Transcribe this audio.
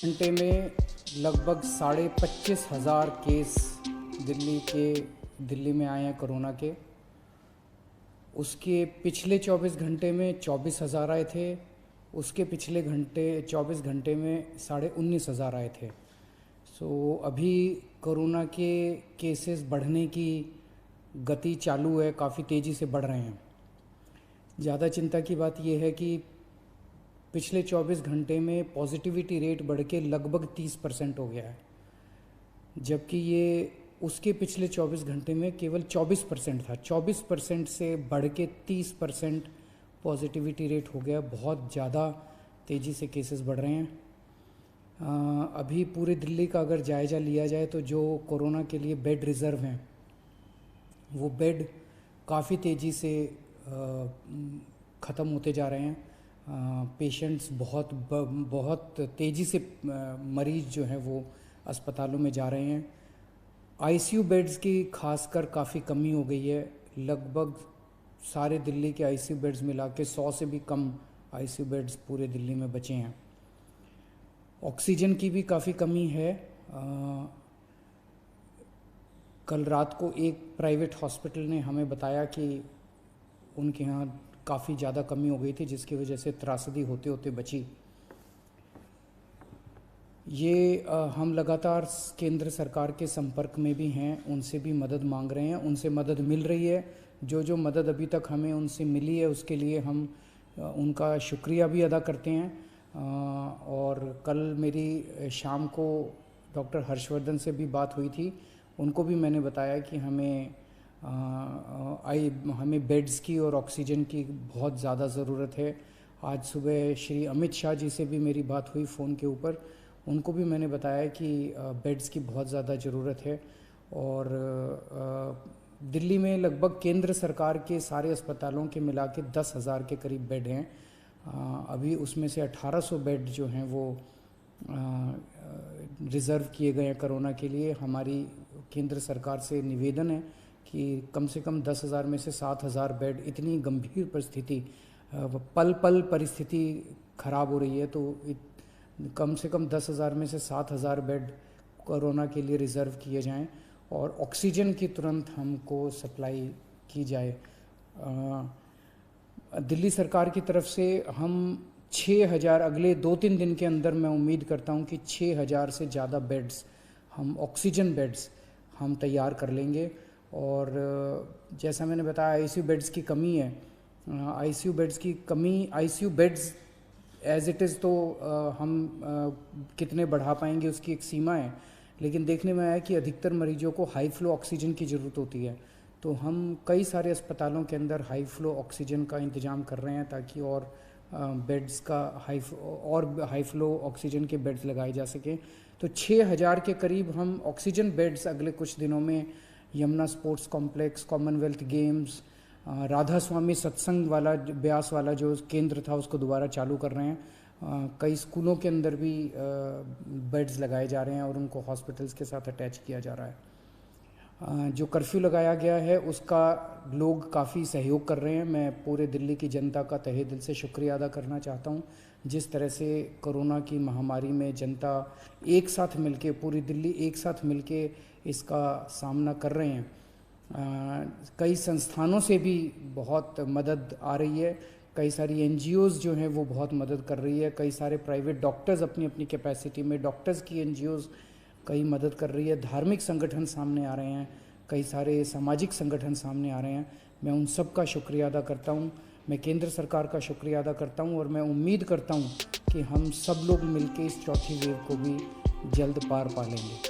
घंटे में लगभग 25,500 केस दिल्ली में आए हैं कोरोना के। उसके पिछले 24 घंटे में 24,000 आए थे। उसके पिछले 24 घंटे में 19,500 आए थे। सो अभी कोरोना के केसेस बढ़ने की गति चालू है, काफ़ी तेज़ी से बढ़ रहे हैं। ज़्यादा चिंता की बात यह है कि पिछले 24 घंटे में पॉजिटिविटी रेट बढ़ के लगभग 30% हो गया है, जबकि ये उसके पिछले 24 घंटे में केवल 24% था। 24% से बढ़ के 30% पॉजिटिविटी रेट हो गया। बहुत ज़्यादा तेज़ी से केसेस बढ़ रहे हैं। अभी पूरे दिल्ली का अगर जायज़ा लिया जाए तो जो कोरोना के लिए बेड रिज़र्व हैं वो बेड काफ़ी तेज़ी से ख़त्म होते जा रहे हैं। पेशेंट्स बहुत तेज़ी से मरीज़ जो हैं वो अस्पतालों में जा रहे हैं। आईसीयू बेड्स की खासकर काफ़ी कमी हो गई है। लगभग सारे दिल्ली के आईसीयू बेड्स मिला के 100 से भी कम आईसीयू बेड्स पूरे दिल्ली में बचे हैं। ऑक्सीजन की भी काफ़ी कमी है। कल रात को एक प्राइवेट हॉस्पिटल ने हमें बताया कि उनके यहाँ काफ़ी ज़्यादा कमी हो गई थी, जिसकी वजह से त्रासदी होते होते बची। ये हम लगातार केंद्र सरकार के संपर्क में भी हैं, उनसे भी मदद मांग रहे हैं, उनसे मदद मिल रही है। जो मदद अभी तक हमें उनसे मिली है उसके लिए हम उनका शुक्रिया भी अदा करते हैं। और कल मेरी शाम को डॉक्टर हर्षवर्धन से भी बात हुई थी। उनको भी मैंने बताया कि हमें बेड्स की और ऑक्सीजन की बहुत ज़्यादा ज़रूरत है। आज सुबह श्री अमित शाह जी से भी मेरी बात हुई फ़ोन के ऊपर। उनको भी मैंने बताया कि बेड्स की बहुत ज़्यादा ज़रूरत है। और दिल्ली में लगभग केंद्र सरकार के सारे अस्पतालों के मिला के 10,000 के करीब बेड हैं। अभी उसमें से 1,800 बेड जो हैं वो रिज़र्व किए गए हैं कोरोना के लिए। हमारी केंद्र सरकार से निवेदन है कि कम से कम 10,000 में से 7,000 बेड, इतनी गंभीर परिस्थिति, पल पल परिस्थिति ख़राब हो रही है, तो कम से कम 10,000 में से 7,000 बेड कोरोना के लिए रिज़र्व किए जाएं और ऑक्सीजन की तुरंत हमको सप्लाई की जाए। दिल्ली सरकार की तरफ से हम 6,000 अगले 2-3 दिन के अंदर, मैं उम्मीद करता हूं कि 6,000 से ज़्यादा बेड्स, हम ऑक्सीजन बेड्स हम तैयार कर लेंगे। और जैसा मैंने बताया आईसीयू बेड्स की कमी है। आईसीयू बेड्स की कमी, ICU beds as it is तो हम कितने बढ़ा पाएंगे उसकी एक सीमा है, लेकिन देखने में आया कि अधिकतर मरीजों को हाई फ्लो ऑक्सीजन की ज़रूरत होती है। तो हम कई सारे अस्पतालों के अंदर हाई फ्लो ऑक्सीजन का इंतज़ाम कर रहे हैं ताकि और बेड्स का हाई फ्लो ऑक्सीजन के बेड्स लगाए जा सकें। तो 6,000 के करीब हम ऑक्सीजन बेड्स अगले कुछ दिनों में Yamuna sports complex, Commonwealth games, Radha Soami Satsang वाला ब्यास वाला जो केंद्र था उसको दोबारा चालू कर रहे हैं। कई स्कूलों के अंदर भी बेड्स लगाए जा रहे हैं और उनको हॉस्पिटल्स के साथ अटैच किया जा रहा है। जो कर्फ्यू लगाया गया है उसका लोग काफ़ी सहयोग कर रहे हैं। मैं पूरे दिल्ली की जनता का तहे दिल से शुक्रिया अदा करना चाहता हूं। जिस तरह से कोरोना की महामारी में जनता एक साथ मिलके, पूरी दिल्ली एक साथ मिलके इसका सामना कर रहे हैं। कई संस्थानों से भी बहुत मदद आ रही है। कई सारी एनजीओज़ जो हैं वो बहुत मदद कर रही है। कई सारे प्राइवेट डॉक्टर्स अपनी अपनी कैपेसिटी में, डॉक्टर्स की एनजीओज़ कई मदद कर रही है। धार्मिक संगठन सामने आ रहे हैं, कई सारे सामाजिक संगठन सामने आ रहे हैं। मैं उन सब का शुक्रिया अदा करता हूं। मैं केंद्र सरकार का शुक्रिया अदा करता हूं और मैं उम्मीद करता हूं कि हम सब लोग मिलकर इस चौथी वेव को भी जल्द पार पा लेंगे।